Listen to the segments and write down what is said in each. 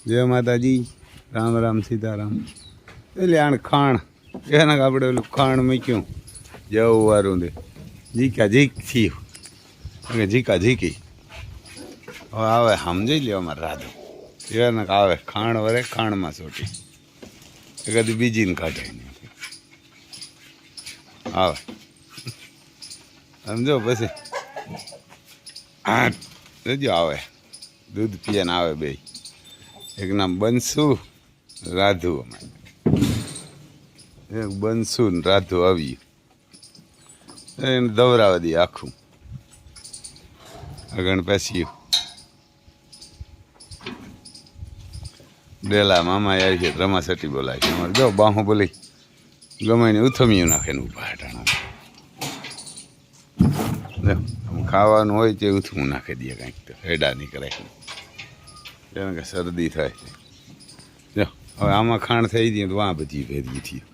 જય માતાજી, રામ રામ સીતારામ. એટલે આણ ખાણ એના આપણે ઓલું ખાણ મૂક્યું જવું વારું દે જીકા જીક થયું જીકા જીકી હવે આવે સમજી લ્યો અમારે રાધો એને આવે ખાણ વરે ખાણમાં સોટી કદી બીજીને કાઢે આવે સમજો પછી જો આવે દૂધ પીએ ને આવે બે એક નામ બનસુ રાધુ અમારે એક બનસુ ને રાધુ આવ્યું એને દવરાવા દઈએ આખું આગળ પેસ્યું ડેલા મામા આવી છે રમા સટી બોલાય છે અમારે જો બાહું બોલી ગમે ને ઉથમિયું નાખે ને ઉભા હટાણા ખાવાનું હોય તે ઉથમું નાખી દઈએ કાંઈક તો હેડા નીકળે એને કે શરદી થાય જો હવે આમાં ખાણ થઈ ગઈ તો વાં બધી ભેરી થયું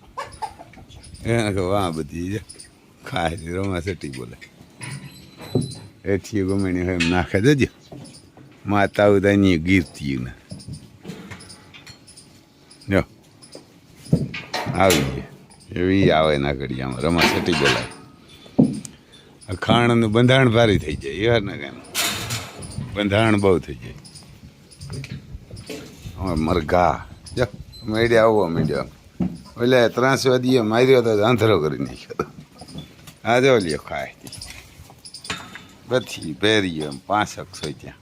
એને કે વાં બધી જ ખાય છે રમા સટી બોલે એથી ગમે ને એમ નાખે જજો માતા ઉદાની ગીરતી ને જો આવી ગઈ એવી આવે ના ઘડિયામાં રમા સટી બોલાય ખાણનું બંધારણ ભારી થઈ જાય યાર ને કેમ બંધારણ બહુ થઈ જાય હવે મરઘા જો મેળે આવો મીડિયો એટલે 3 વાદીએ માર્યો તો આંધળો કરી નાખ્યો આ જો લ્યો ખાય બધી પહેરીએ 500 ત્યાં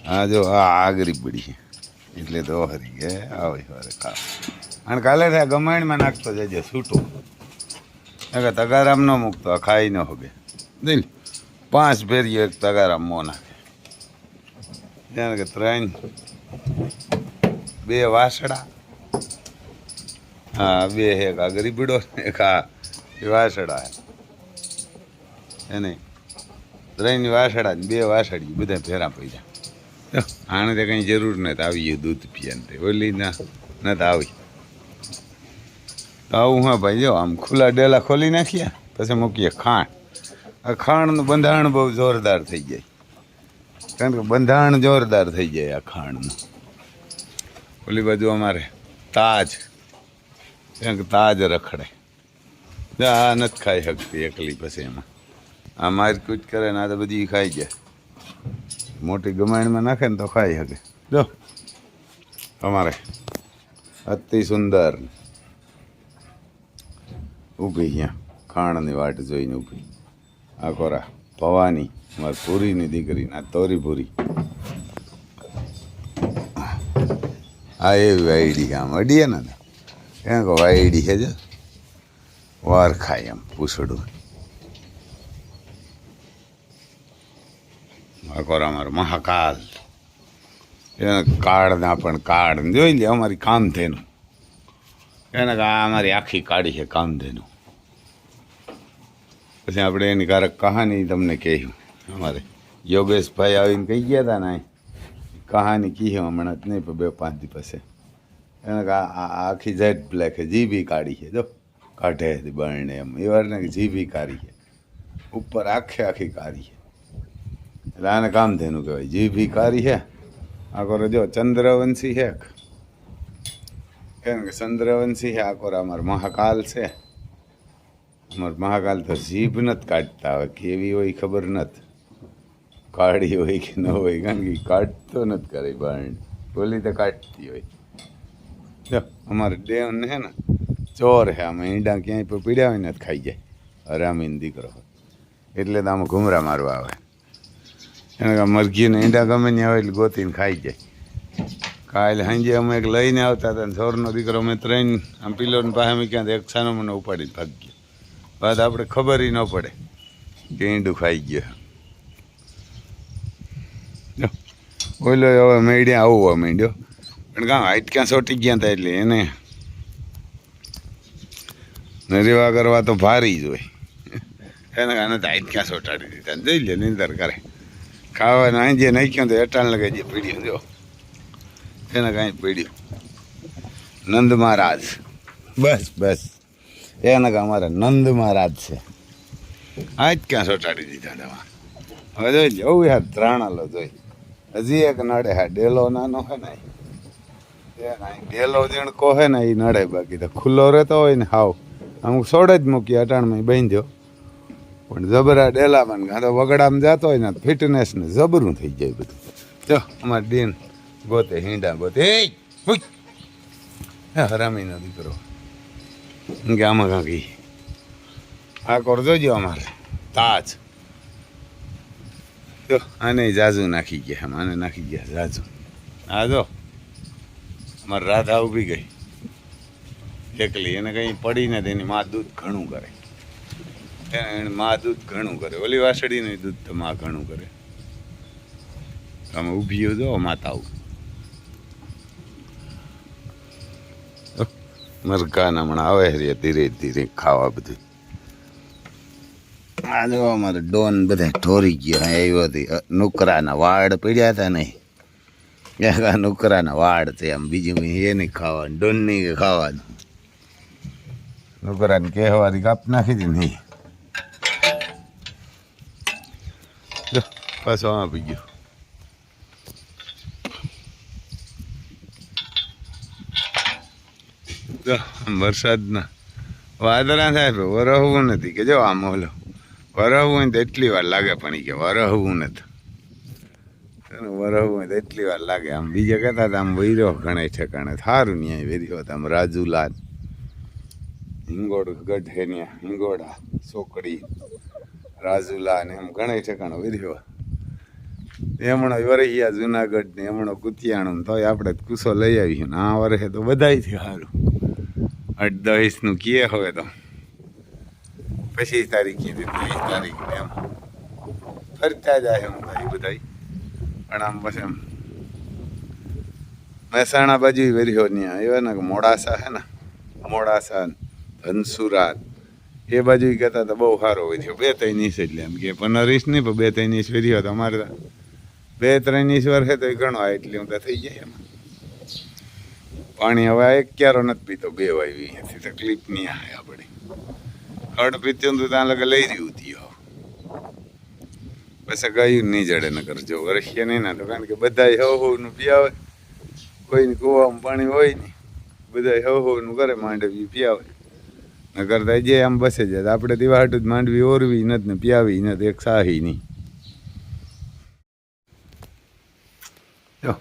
હા જો આ આગરી પડી એટલે તો હરી ગયા આવે વારે ખા અને કાલે થાય ગમાણીમાં નાખતો જજે છૂટું તગારામ ન મૂકતો ખાઈ ન હોગે દિલ 5 ફેરીએ એક તગારામ મો નાખે જાણે કે 3 2 વાસડા હા 2 એક આ ગરીબડો એક આ વાસડા એને 3 વાસડા 2 વાસડી બધા ફેરા પૈસા આને તો કંઈ જરૂર નથી આવી ગયું દૂધ પીએ ને ઓલી ના નથી આવી આવું હા ભાઈ જો આમ ખુલ્લા ડેલા ખોલી નાખીએ પછી મૂકીએ ખાંડ આ ખાંડનું બંધારણ બહુ જોરદાર થઈ જાય કારણ કે બંધારણ જોરદાર થઈ જાય આ ખાંડનું ઓલી બાજુ અમારે તાજ કારણ કે તાજ રખડે આ નથી ખાઈ શકતી એકલી પછી એમાં આ મારકૂટ કરે ને આ તો બધી ખાઈ જાય મોટી ગમાણીમાં નાખે ને તો ખાઈ શકે જો અમારે અતિ સુંદર ઊભી અહીંયા ખાણની વાટ જોઈને ઊભી આ કોરા ભવાની મારી પૂરીની દીકરી ના તોરી પૂરી આ એવી વાયડી આમ અડીએ ને એમ કહો વાયડી છે જો વાર ખાય એમ પૂછડું આ કોરા અમારો મહાકાલ એને કાળના પણ કાળ જોઈ લે અમારી કામધેનું એને આ અમારી આખી કાઢી છે કામધેનું પછી આપણે એની કારક કહાની તમને કહ્યું અમારે યોગેશભાઈ આવીને કહી ગયા હતા ને કહાની કીધું હમણાં જ નહીં પણ 2-5 દિવસે એને આખી જેટ બ્લેક છે જીભી કાઢી છે જો કાઢે બળને એમ એ વાર ને જીભી કાઢી છે ઉપર આખી કાઢી છે એટલે આને કામધેનું કહેવાય જીભી કાઢી છે આ કરો જો ચંદ્રવંશી છે કેમ કે ચંદ્રવંશી છે આ કોરા અમારો મહાકાલ છે અમારો મહાકાલ તો જીભ નથી કાઢતા હવે કેવી હોય ખબર નથી કાઢી હોય કે ન હોય કારણ કે કાઢતો નથી કરે બાણ બોલી તો કાઢતી હોય જો અમારે દેવને છે ને ચોર છે આમાં ઈંડા ક્યાંય પણ પીડ્યા હોય ને જ ખાઈ જાય હરામીને દીકરો એટલે તો આમાં ઘૂમરા મારવા આવે એને મરઘીને ઈંડા ગમે ત્યાં હોય એટલે ગોતીને ખાઈ જાય કાલે સાંજે અમે એક લઈને આવતા હતા ને ચોરનો દીકરો અમે 3 આમ પિલોની પાસે મૂક્યા એક છાનો મને ઉપાડીને ભાગી ગયો બાદ આપણે ખબર ન પડે કે ઈંડું ખાઈ ગયો ઓલો હવે મેળ્યા આવવા માંડ્યો પણ કાં હાઈટ ક્યાં સોટી ગયા હતા એટલે એને નરેવા કરવા તો ભારી જ હોય એને આને તો હાઈટ ક્યાં સોટાડી દીધા જોઈ લે નિંદર કરે ખાવાને આંજે નાખ્યો તો એટાણ લગાવી જે પીડ્યું જો એને કાંઈ પીડ્યું નંદ મહારાજ બસ એને કે અમારા નંદ મહારાજ છે આજ ક્યાં સોટાડી દીધા દવા હવે જોઈ જવું યાર ત્રાણા લો જોઈ હજી એક નડે હા ડેલો નાનો હે ને ડેલો જીણકો હે ને એ નડે બાકી તો ખુલ્લો રહેતો હોય ને હાવ અમુક છોડે જ મૂકી અટાણમાં બાંધ્યો પણ જબરા ડેલામાં ને તો વગડામાં જતો હોય ને ફિટનેસ ને જબરું થઈ જાય બધું જો અમારે દિન ગોતે હીંડા ગોતે હરામીનો દીકરો કે આમાં કાંકી આ કર જોજો અમારે તાજ જો આને જાજુ નાખી ગયા આને નાખી ગયા જાજુ હા જો અમારે રાધા ઊભી ગઈ એકલી એને કંઈ પડી ને તેની માં દૂધ ઘણું કરે એને માં દૂધ ઘણું કરે ઓલી વાસળીનું દૂધ તો માં ઘણું કરે તમે ઊભી જો માતાઓ મરઘાના હમણાં આવે રે ધીરે ધીરે ખાવા બધું આ જો અમારે ડોન બધા ઢોરી ગયા આવ્યો હતી નુકરાના વાડ પડ્યા હતા નહીં નુકરાના વાડ છે આમ બીજું એ નહીં ખાવાનું ડોન નહીં ખાવાનું નુકરાને કહેવાથી કાપ નાખી હતી નહીં જો પાછો આપી ગયો વરસાદના વાદળા થાય વરહવું નથી કે જો આમ ઓલો વરહવું હોય તો એટલી વાર લાગે પણ કે વરહવું નથી વરહવું હોય તો એટલી વાર લાગે આમ બીજા કહેતા હતા આમ વૈરો ઘણા ઠેકાણે સારું ન્યાય વેર્યો હતા આમ રાજુલાલ હિંગોડ ગઢ હે ત્યાં હિંગોડા ચોકડી રાજુલા ને એમ ઘણા ઠેકાણે વેર્યો એમણો વરહિયા જુનાગઢ ને એમણો કુતિયાણું તોય આપણે કુસો લઈ આવીશું ને આ વર્ષે તો બધાયથી સારું 8-10નું કીએ હવે તો 25 તારીખે 23 તારીખે એમ ફરતા જાય એમ ભાઈ બધા પણ આમ બસ એમ મહેસાણા બાજુ વેર્યો ત્યાં એવા ને મોડાસા હે ને મોડાસા ધનસુરા એ બાજુ કહેતા તો બહુ સારો વેર્યો 2-3 ઇંચ એટલે એમ કે 15 ઇંચ નહીં પણ 2-3 ઇંચ વેર્યો તો અમારે 2-3 ઇંચ વર્ષે તો ઘણો એટલી હું તો થઈ જાય એમાં પાણી હવે એક ક્યારો નથી પીતો 2 વાવી એથી તકલીફ નહીં આવે આપણી ખડ પીતું તો ત્યાં લગે લઈ રહ્યું હતી પછી ગાયું નહીં જડે ન કરજો વર્ષે નહીં ના તો કારણ કે બધા હવનું પીયાવે કોઈને કૂવામાં પાણી હોય નહીં બધા હવનું કરે માંડવી પીયાવે ન કરતા જે આમ બસે જાય આપણે દીવાટું જ માંડવી ઓરવી નથી ને પીયાવી નથી એક સાહી નહીં જો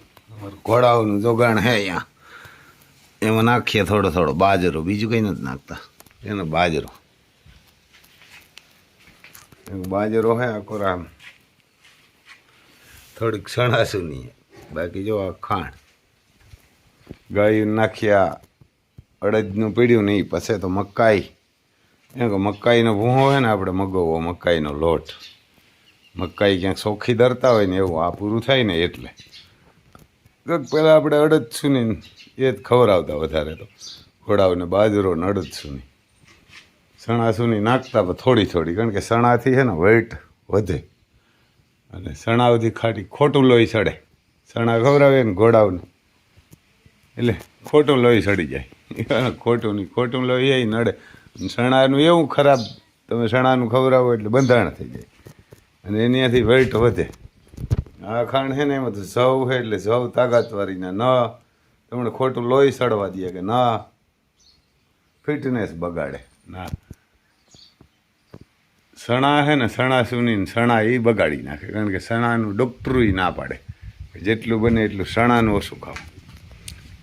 ઘોડાઓનું જોગાણ હે અહીંયા એમાં નાખીએ થોડો થોડો બાજરો બીજું કંઈ નથી નાખતા એનો બાજરો હે આખો રામ થોડીક સણાસુની બાકી જો આ ખાંડ ગાયું નાખ્યા અડદનું પીડ્યું નહીં પછી તો મકાઈ એમ કે મકાઈનો ભૂંહો હોય ને આપણે મગવવો મકાઈનો લોટ મકાઈ ક્યાંક ચોખ્ખી ધરતા હોય ને એવું આ પૂરું થાય ને એટલે પહેલાં આપણે અડદ સુની એ જ ખવડાવતા વધારે તો ઘોડાઓને બાજરો ને અડદ સુની સણા સુની નાખતા પણ થોડી થોડી કારણ કે સણાથી છે ને વેઇટ વધે અને સણાવથી ખાટી ખોટું લોહી ચડે સણા ખવડાવે ને ઘોડાઓને એટલે ખોટું લોહી ચડી જાય ખોટું લોહી એ નડે સણાનું એવું ખરાબ તમે સણાનું ખવડાવો એટલે બંધાણ થઈ જાય અને એનાથી વેઇટ વધે આ ખાંડ છે ને એમાં તો જવ છે એટલે જવ તાકાતવાળીના ન તમને ખોટું લોહી સડવા દે કે ના ફિટનેસ બગાડે ના સણા છે ને સણા સુની સણા એ બગાડી નાખે કારણ કે સણાનું ડૉક્ટરું ના પાડે જેટલું બને એટલું સણાનું ઓછું ખાવું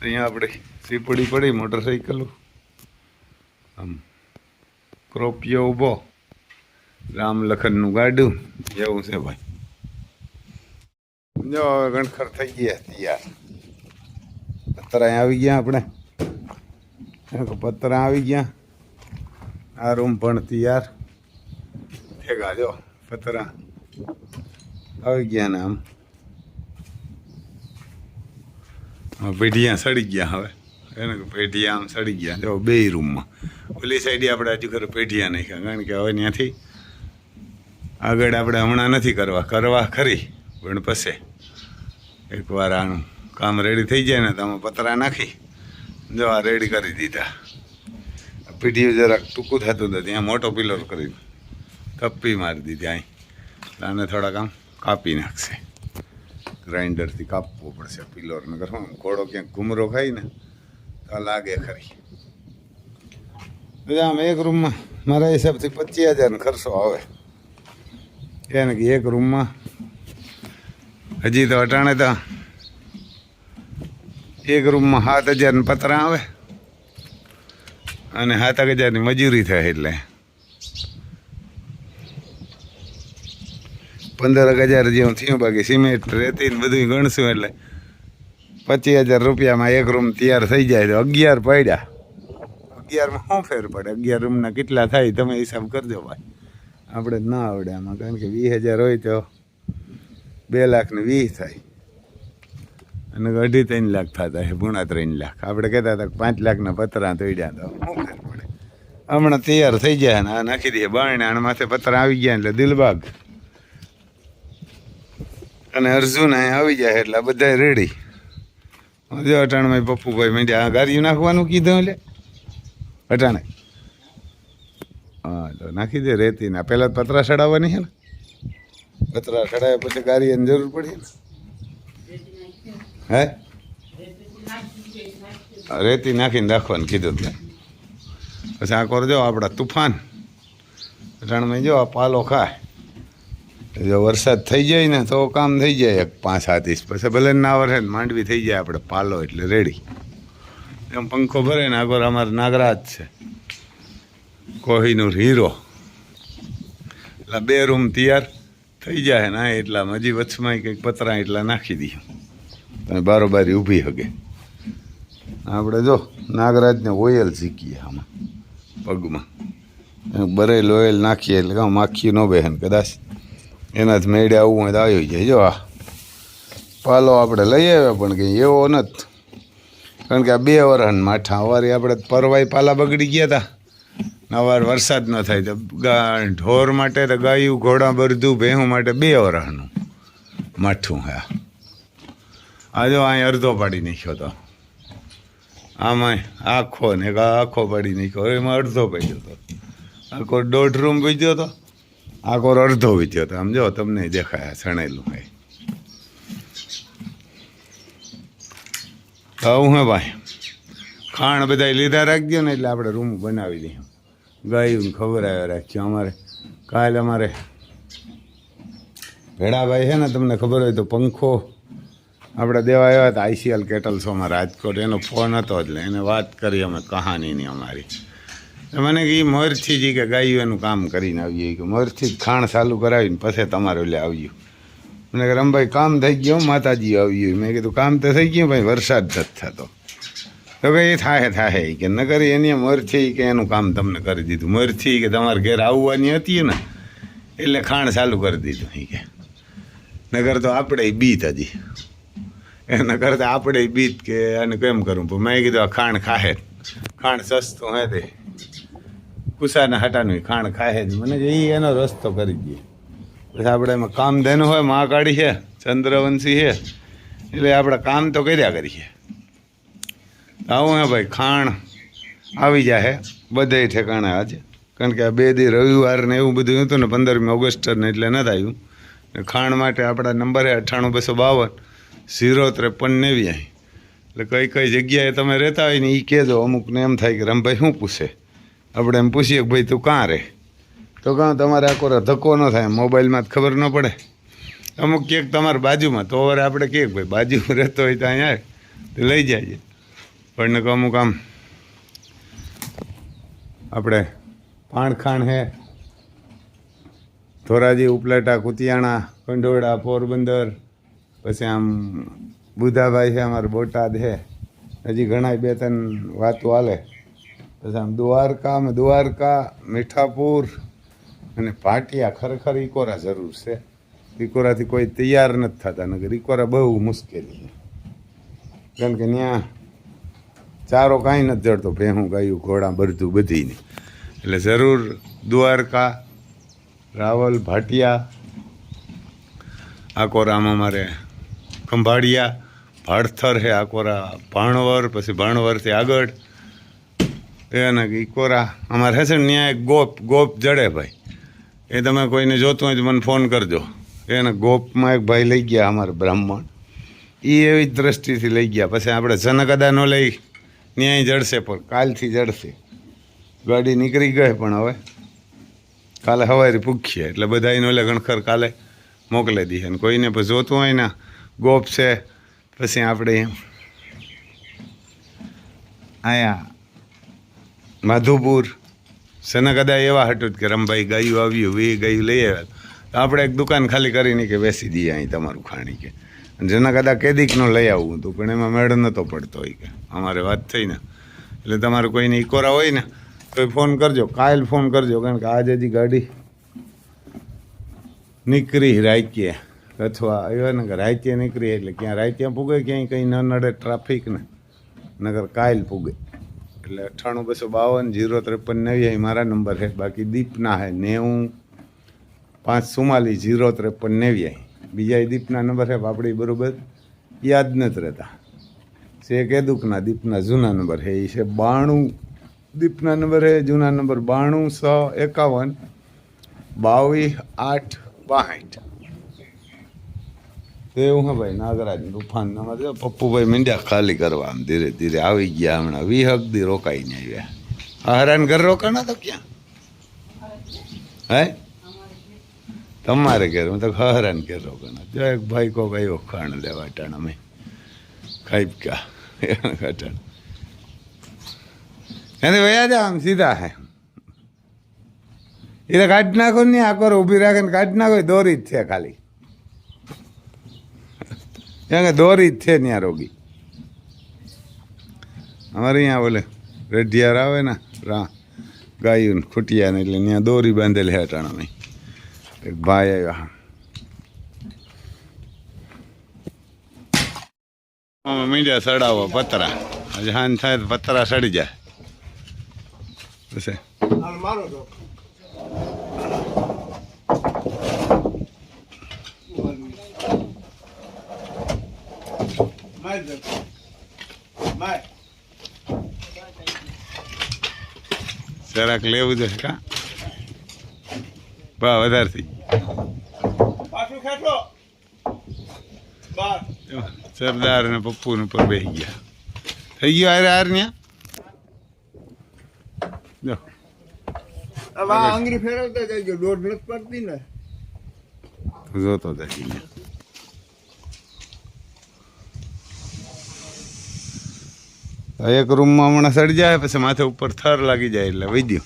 અહીંયા આપણે સીપડી પડી મોટરસાઇકલો આમ ક્રોપિયો ઊભો રામ લખનનું ગાડું એવું છે ભાઈ જો હવે ગણખર થઈ ગયા તૈયાર પતરા આવી ગયા આપણે પતરા આવી ગયા આ રૂમ પણ તૈયાર ભેગા જો પતરા આવી ગયા ને આમ પેઢિયા સડી ગયા હવે એને પેઢિયા આમ સડી ગયા જો 2 રૂમમાં ઓલી સાઈડે આપણે હજુ ખરે પેઢિયા નાખ્યા કારણ કે હવે ત્યાંથી આગળ આપણે હમણાં નથી કરવા ખરી પણ પછી એકવાર આનું કામ રેડી થઈ જાય ને તો આમાં પતરા નાખી જો આ રેડી કરી દીધા પીઢીઓ જરાક ટૂંકું થતું હતું ત્યાં મોટો પિલર કરી થપ્પી મારી દીધી અહીં આને થોડાક આમ કાપી નાખશે ગ્રાઇન્ડરથી કાપવો પડશે પિલોર નગર હું ઘોડો ક્યાંક ઘૂમરો ખાય ને તો લાગે ખરી. આમ એક રૂમમાં મારા હિસાબથી 25,000 ખર્ચો આવે એને કે એક રૂમમાં. હજી તો અટાણે તો એક રૂમમાં 7,000 પતરા આવે અને 7,000ની મજૂરી થાય એટલે 15,000 જેવું થયું. બાકી સિમેન્ટ રેતી ને બધું ગણશું એટલે 25,000 રૂપિયામાં એક રૂમ તૈયાર થઈ જાય. તો 11 પડ્યા. 11માં શું ફેર પડે? 11 રૂમના કેટલા થાય તમે હિસાબ કરજો ભાઈ. આપણે જ ના આવડે આમાં, કારણ કે 20,000 હોય તો 2,20,000 થાય અને 2.5-3 લાખ થતા છે, 3 લાખ. આપણે કહેતા હતા 5 લાખના પતરા તોડ્યા તો શું ફેર પડે? હમણાં તૈયાર થઈ જાય ને આ નાખી દઈએ બારણે અને માથે પતરા આવી ગયા એટલે દિલબાગ અને અર્જુન અહીં આવી જાય એટલે બધા રેડી. જો અટાણમાં પપ્પુભાઈ મેં આ ગાડીઓ નાખવાનું કીધું એટલે અટાણે હા તો નાખી દે રેતી ના. પહેલાં પતરા ચડાવવાની છે ને, પતરા ચડાવ્યા પછી ગાડીની જરૂર પડી ને. હે રેતી નાખીને રાખવાનું કીધું ત્યાં. પછી આ કરજો આપણા તુફાન અટાણમાં જો આ પાલો ખાય. જો વરસાદ થઈ જાય ને તો કામ થઈ જાય 5-7 ઇંચ. પછી ભલે ના વરે માંડવી થઈ જાય આપણે પાલો એટલે રેડી. એમ પંખો ભરે ને આગળ અમારે નાગરાજ છે કોહિનૂર હીરો એટલે 2 રૂમ તૈયાર થઈ જાય ને એટલા હજી વચમાં કંઈક પતરા એટલા નાખી દઈએ તમે બારોબારી ઊભી હગે. આપણે જો નાગરાજને ઓઇલ શીખીએ આમાં પગમાં બરેલ ઓઇલ નાખીએ એટલે કામ માખી ન બેહે ને કદાચ એના જ મેળે આવવું હોય તો આવી જાય. જો આ પાલો આપણે લઈ આવ્યા પણ કંઈ એવો નથી, કારણ કે આ 2 વરહન માઠા અવારી આપણે પરવાઈ પાલા બગડી ગયા હતા. અવાર વરસાદ ન થાય તો ઢોર માટે તો ગાયું ઘોડા બરધું ભેહું માટે 2 વરહનું માઠું. હા આ જો અહીં અડધો પાડી નાખ્યો હતો, આમાં આખો ને આખો પાડી નાખ્યો, એમાં અડધો પડ્યો હતો. આખો 1.5 રૂમ વીજ્યો હતો, આખો અડધો વીજ્યો હતો. આમ જો તમને દેખાય સણેલું હોય તો આવું હે ભાઈ. ખાણ બધા લીધા રાખજો ને એટલે આપણે રૂમ બનાવી દઈએ. ગાયું ખબર આવ્યા રાખ્યો. અમારે કાલે અમારે ભેડાભાઈ છે ને, તમને ખબર હોય તો પંખો આપણે દેવા આવ્યા હતા ICL કેટલસોમાં રાજકોટ. એનો ફોન હતો એટલે એને વાત કરી અમે કહાનીની અમારી. મને કે એ મોરથી જ કે ગાયું એનું કામ કરીને આવીએ કે મોરથી જ ખાણ ચાલુ કરાવીને પછી તમારે એટલે આવ્યું. મને કે રમભાઈ કામ થઈ ગયું, માતાજી આવ્યું. મેં કીધું કામ તો થઈ ગયું ભાઈ, વરસાદ જ થતો. તો કે એ થાય કે ન કરી એની મરથી કે એનું કામ તમને કરી દીધું. મરથી કે તમારે ઘેર આવવાની હતી ને એટલે ખાણ ચાલુ કરી દીધું. કે નગર તો આપણે બીત હજી એના કરતાં આપણે બીત કે આને કેમ કરું. પણ મેં કીધું આ ખાણ ખાહે, ખાણ સસ્તું હે તે કુસાના હટાનું ખાણ ખાહે જ. મને એ એનો રસ્તો કરી દઈએ. પછી આપણે એમાં કામ દેનું હોય, મહાકાળી છે, ચંદ્રવંશી છે, એટલે આપણે કામ તો કર્યા કરીએ. આવું હે ભાઈ, ખાણ આવી જાય બધે ઠેકાણે આજે, કારણ કે આ 2 દી રવિવાર ને એવું બધું હતું ને 15મી ઓગસ્ટ ને એટલે નથી આવ્યું. ખાણ માટે આપણા નંબર છે 98-252-053-89. એટલે કઈ જગ્યાએ તમે રહેતા હોય ને એ કહેજો. અમુકને એમ થાય કે રમભાઈ શું પૂછે, આપણે એમ પૂછીએ કે ભાઈ તું કાં રહે, તો કાં તમારે આખો ધક્કો ન થાય, મોબાઈલમાં જ ખબર ન પડે. અમુક ક્યાંક તમારી બાજુમાં તો હવે આપણે કહે ભાઈ બાજુમાં રહેતો હોય તો અહીંયા આવે તો લઈ જાય. પણ અમુક આમ આપણે પાણખાણ હે, ધોરાજી, ઉપલેટા, કુતિયાણા, કંડોળા, પોરબંદર, પછી આમ બુધાભાઈ છે અમારે બોટાદ છે, હજી ઘણા 2-3 વાતો હાલે. પછી આમ દ્વારકા, મીઠાપુર અને ભાટિયા. ખરેખર ઇકોરા જરૂર છે. ઇકોરાથી કોઈ તૈયાર નથી થતા, નગર ઇકોરા બહુ મુશ્કેલી છે, કારણ કે ત્યાં ચારો કાંઈ નથી જડતો, ભેહું ગાયું ઘોડા બરધું બધીને. એટલે જરૂર દ્વારકા, રાવલ, ભાટિયા, આકોરામાં અમારે ખંભાળિયા, ભાડથર છે, આકોરા ભાણવર, પછી ભાણવરથી આગળ એના ઇકોરા અમારે હશે ને ત્યાં એક ગોપ જડે ભાઈ. એ તમે કોઈને જોતું હોય તો મને ફોન કરજો. એને ગોપમાં એક ભાઈ લઈ ગયા અમારે બ્રાહ્મણ, એ એવી જ દ્રષ્ટિથી લઈ ગયા. પછી આપણે જનકદા નો લઈ ન્યાય જડશે, પણ કાલથી જડશે. ગાડી નીકળી ગઈ, પણ હવે કાલે સવારે પૂછીએ એટલે બધા એને ઓલે ગણખર કાલે મોકલી દઈએ. અને કોઈને પછી જોતું હોય ને ગોપ છે, પછી આપણે અહીંયા માધુપુર સનકદા એવા હતું કે રમભાઈ ગાયું આવ્યું એ ગાયું લઈ આવ્યા, તો આપણે એક દુકાન ખાલી કરીને કે બેસી દઈએ અહીં તમારું ખાણી કે. જેના કદા કેદીકનું લઈ આવવું હતું, પણ એમાં મેળ નહોતો પડતો હોય કે અમારે વાત થઈ ને. એટલે તમારે કોઈને ઇકોરા હોય ને તો ફોન કરજો, કાલ ફોન કરજો, કારણ કે આજે હજી ગાડી નીકળી રાયકીએ અથવા આવ્યા ને કે રાયકીએ નીકળી એટલે ક્યાં રાયકીયા પૂગે, ક્યાંય કંઈ ન નડે ટ્રાફિક ને, નગર કાલ પૂગે. એટલે 9852 053 મારા નંબર છે. બાકી દીપના છે 90 544 053 બીજા દીપના નંબર છે. આપણી બરાબર યાદ નથી રહેતા. છે કેદુકના દીપના જૂના નંબર છે, એ છે 92 દીપના નંબર છે, જૂના નંબર 92 651 22 8 62. એવું હા ભાઈ નાગરાજ તુફાન અમારે પપ્પુભાઈ મીંડ્યા ખાલી કરવા આમ ધીરે ધીરે આવી ગયા. હમણાં 20 દી રોકાઈને આવ્યા. હરાન ઘર રોકાણા તો ક્યાં હે તમારે ઘેર? હું તો હરાન ઘેર રોકાણા. જો એક ભાઈ કો ભાઈ ખાણ લેવા ટાણા મેં ખાઈ કા ઘટાણ એને વયા જા આમ સીધા હે. એટલે કાઢી નાખો ને આખો ઊભી રાખે ને કાઢી નાખો. દોરી જ છે ખાલી, દોરી જ છે ત્યાં રોગી. અમારે અહીંયા બોલે રેઢિયાર આવે ને ગાયું ખૂટિયા ને, એટલે ત્યાં દોરી બાંધેલી હટાણા મેં. એક ભાઈ આવ્યા, મીંડ્યા સડાવો પતરા. આજે હાન થાય તો પતરા સડી જાય. પછી જરાક લેવું છે કા બા વધારે થઈ સરદાર ને પપ્પુ ને ઉપર બેસી ગયા. થઈ ગયો હારે હાર ન્યા આંગળી ફેરવતા જાય, દોઢ નથી પડતી ને જોતો જાય. એક રૂમમાં હમણાં સડી જાય, પછી માથે ઉપર થર લાગી જાય એટલે વૈદ્યો.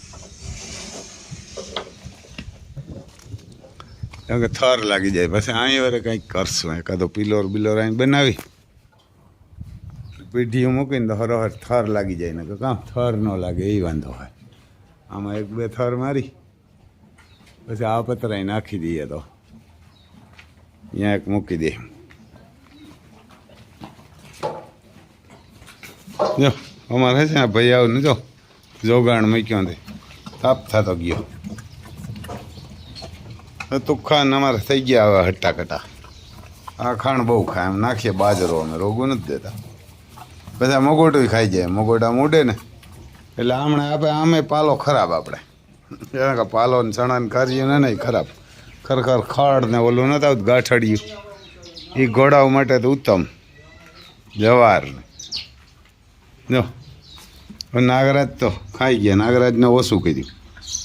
કેમ કે થર લાગી જાય પછી અહીં વારે કંઈક કરશું. એકાદો પિલોર બિલોર અહીં બનાવી પેઢીઓ મૂકીને તો હરોહર થર લાગી જાય ને કે કામ થર ન લાગે એ વાંધો હોય. આમાં એક બે થર મારી પછી આ પતરા નાખી દઈએ તો અહીંયા એક મૂકી દે. જો અમારે છે ને ભાઈ આવું ને જો જોગાણ મૂક્યો ને તાપ થતો ગયો. તુખાન અમારે થઈ ગયા હવે હટ્ટા કટા. આ ખાણ બહુ ખાય, એમ નાખીએ બાજરો અમે રોગું નથી દેતા. બધા મગોટું ખાઈ જાય, મગોટા મૂડે ને એટલે હમણાં આપણે આમે પાલો ખરાબ. આપણે પાલો ને ચણા ને કાઢીએ ને નહીં ખરાબ. ખરેખર ખડ ને ઓલું નથી આવતું ગાંઠડિયું, એ ઘોડાઓ માટે તો ઉત્તમ. જવાર ને જો નાગરાજ તો ખાઈ ગયા. નાગરાજને ઓછું કીધું,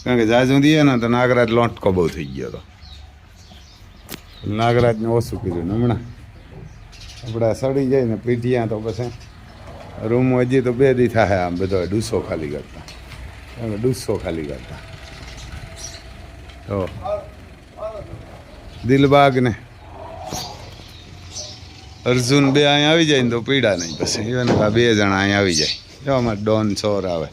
કારણ કે જાજુ દઈએ ને તો નાગરાજ લોટકો બહુ થઈ ગયો હતો. નાગરાજને ઓછું કીધું ને હમણાં આપણા સડી જાય ને પીઠિયા તો પછી રૂમ હજી તો 2 દી થાય આમ બધો ડૂસો ખાલી કરતા. ડૂસો ખાલી કરતા તો દિલબાગ ને અર્જુન 2 અહીંયા આવી જાય ને તો પીડા નહીં. પછી ઇવન 2 જણા અહીંયા આવી જાય. જો અમારે ડોન સોર આવે,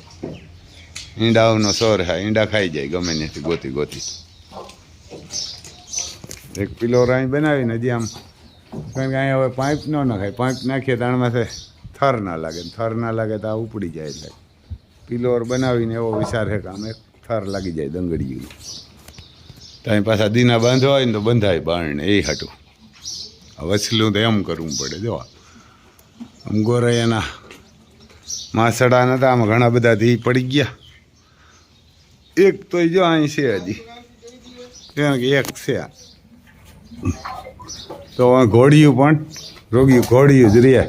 ઈંડાઓનો સોર હા, ઈંડા ખાઈ જાય ગમે ત્યાંથી ગોતી ગોતી. એક પિલોર અહીં બનાવીને હજી આમ, કારણ કે અહીંયા હવે પાઇપ ન નાખાય. પાઇપ નાખીએ તો આણમાંથી થર ના લાગે, થર ના લાગે તો આ ઉપડી જાય. એટલે પિલોર બનાવીને એવો વિચાર છે કે આમ એક થર લાગી જાય દંગડીયું. ત્યાં પાછા દીના બાંધવા હોય ને તો બંધાય બારણે એ હાટું. વછલું તો એમ કરવું પડે. જો આમ ગોરૈયાના માસડા નતા, આમાં ઘણા બધા ધી પડી ગયા. એક તો જો અહીં છે હજી, કારણ કે એક છે તો ઘોડિયું પણ રોગી ઘોડિયું જ રહે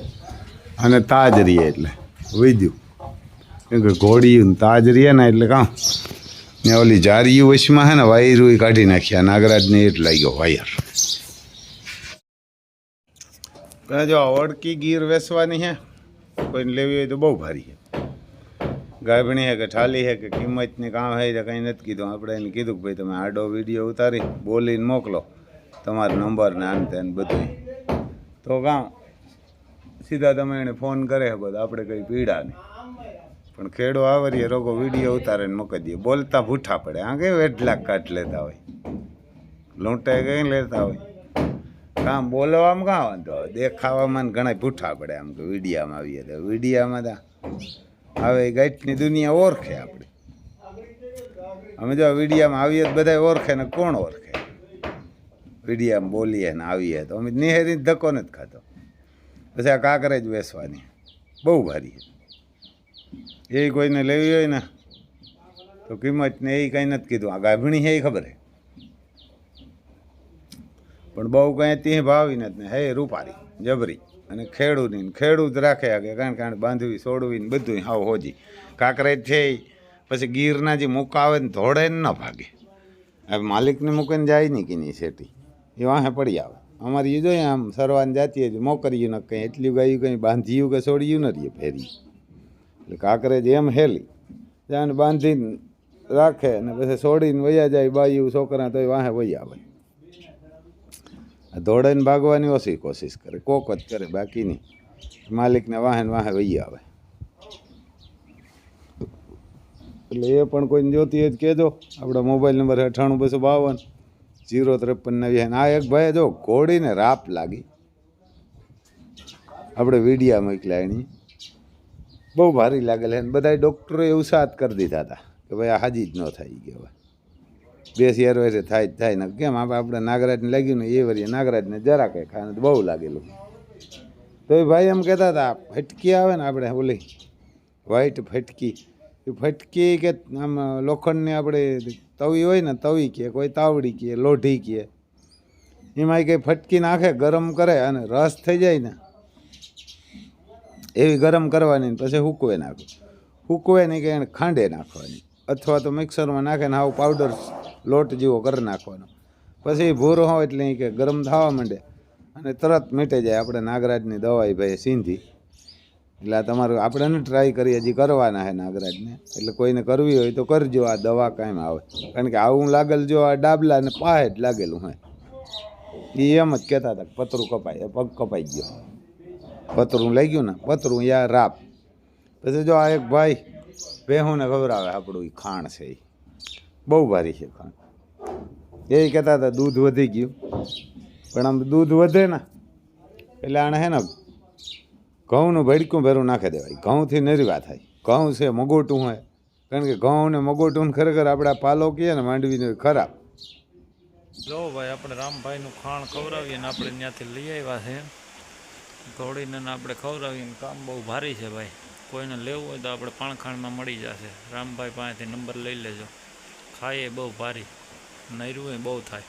અને તાજ રહે એટલે વૈદ્યું કેમ કે ઘોડિયું ને તાજ રહે ને એટલે કામ ને ઓલી જારીયું વશમાં હે ને વાયરું કાઢી નાખ્યા નાગરાજને એટલે લાગ્યો વાયર. જો ઓળકી ગીર વેચવાની હે, કોઈને લેવી હોય તો બહુ ભારી છે. ગાભણી હે કે ઠાલી હે કે કિંમતની કામ હે તો કંઈ નથી કીધું. આપણે એને કીધું કે ભાઈ તમે આડો વિડીયો ઉતારી બોલીને મોકલો તમારો નંબર ને આન તેન બધું, તો કામ સીધા તમે એને ફોન કરે બધા આપણે કંઈ પીડા નહીં. પણ ખેડો આવરીએ રોગો વિડીયો ઉતારીને મૂકી દઈએ, બોલતા ભૂઠા પડે. આ કઈ 8 લાખ કાઢ લેતા હોય, લૂંટાઈ કઈ લેતા હોય. કામ બોલવામાં કાં વાંધો આવે, દેખાવામાં ઘણા ભૂઠા પડે. આમ કે વિડીયામાં આવીએ તો વિડીયામાં તો હવે ગાઈટની દુનિયા ઓળખે આપણે. અમે જો વિડીયામાં આવીએ તો બધા ઓળખે ને કોણ ઓળખે. વિડીયામાં બોલીએ ને આવીએ તો અમે નિહેરી ધક્કો નથી ખાતો. પછી આ કાંકરેજ વેચવાની બહુ ભારી છે. એ કોઈને લેવી હોય ને તો કિંમતને એ કંઈ નથી કીધું. આ ગાભણી છે એ ખબર છે પણ બહુ કંઈ ત્યાં ભાવી નથી ને હે રૂપારી જબરી. અને ખેડૂતની ખેડૂત રાખે કે કારણ બાંધવી છોડવી ને બધું હાવ હોજી. કાંકરેજ છે પછી ગીરના જે મૂકા આવે ને ધોળે ને ન ભાગે. હવે માલિકને મૂકીને જાય નહીં કે નહીં શેટી એ વાહે પડી આવે. અમારી એ જોઈએ આમ સરવાન જાતીએ જ મોકર્યું ને કંઈ એટલી ગાયું કંઈ બાંધ્યું કે છોડ્યું ન રહીએ ફેરી. એટલે કાંકરેજ એમ હેલી જાને બાંધીને રાખે ને પછી છોડીને વયા જાય બાયું છોકરા તો વાહે વહી આવે. દોડાઈને ભાગવાની ઓછી કોશિશ કરે, કોક જ કરે બાકી નહીં. માલિકને વાહે વહી આવે. એટલે એ પણ કોઈને જોતી હોય કહેજો. આપણો મોબાઈલ નંબર 98 252 053 9. આ એક ભાઈ જો ઘોડીને રાપ લાગી, આપણે વિડીયા મોકલ્યા એની બહુ ભારી લાગેલ. એને બધા ડૉક્ટરોએ એવું સાથ કરી દીધા હતા કે ભાઈ આ હાજી જ ન થાય કે હવે 2 શેર વર્ષે થાય જ થાય ને કેમ આપણે નાગરાજને લાગ્યું ને એ વરીએ નાગરાજને જરા કંઈ ખાને તો બહુ લાગેલું. તો એ ભાઈ એમ કહેતા હતા ફટકી આવે ને આપણે ઓલી વ્હાઈટ ફટકી, એ ફટકી કે આમ લોખંડની આપણે તવી હોય ને તવી કહે, કોઈ તાવડી કહે, લોઢી કહે, એમાં કંઈ ફટકી નાખે ગરમ કરે અને રસ થઈ જાય ને એવી ગરમ કરવાની પછી હૂકવે નાખો. હૂકવે નહીં કે એને ખાંડે નાખવાની અથવા તો મિક્સરમાં નાખે ને આવું પાવડર લોટ જેવો કરી નાખવાનો. પછી ભૂરો હોય એટલે કે ગરમ થવા માંડે અને તરત મીટી જાય. આપણે નાગરાજની દવાઈ ભાઈ સીંધી. એટલે આ તમારું આપણે ટ્રાય કરીએ હજી કરવાના છે નાગરાજને. એટલે કોઈને કરવી હોય તો કરજો. આ દવા કાંઈ આવે કારણ કે આવું લાગેલ જો આ ડાબલા ને પાહે જ લાગેલું હોય. એ એમ જ કહેતા હતા પતરું કપાય, પગ કપાઈ ગયો, પતરું લઈ ગયું ને પતરું યા રાપ. પછી જો આ એક ભાઈ ભેહુંને ખવડાવે આપણું એ ખાણ છે, એ બહુ ભારી છે ખાણ. એ કહેતા હતા દૂધ વધી ગયું, પણ આમ દૂધ વધે ને એટલે આને હે ને ઘઉંનું ભડકું ભેરું નાખી દેવાય. ઘઉંથી નિર્વા થાય. ઘઉં છે મગોટું હોય કારણ કે ઘઉં ને મગોટું ખરેખર આપણે પાલો કહીએ ને માંડવીને ખરાબ. જો ભાઈ આપણે રામભાઈનું ખાણ ખવડાવીએ ને આપણે ત્યાંથી લઈ આવ્યા છે ઘોડીને આપણે ખવડાવીને કામ બહુ ભારી છે ભાઈ. કોઈને લેવું હોય તો આપણે પાણખાણમાં મળી જશે. રામભાઈ પાસેથી નંબર લઈ લેજો. ખાઈએ બહુ ભારી, નૈરું બહુ થાય.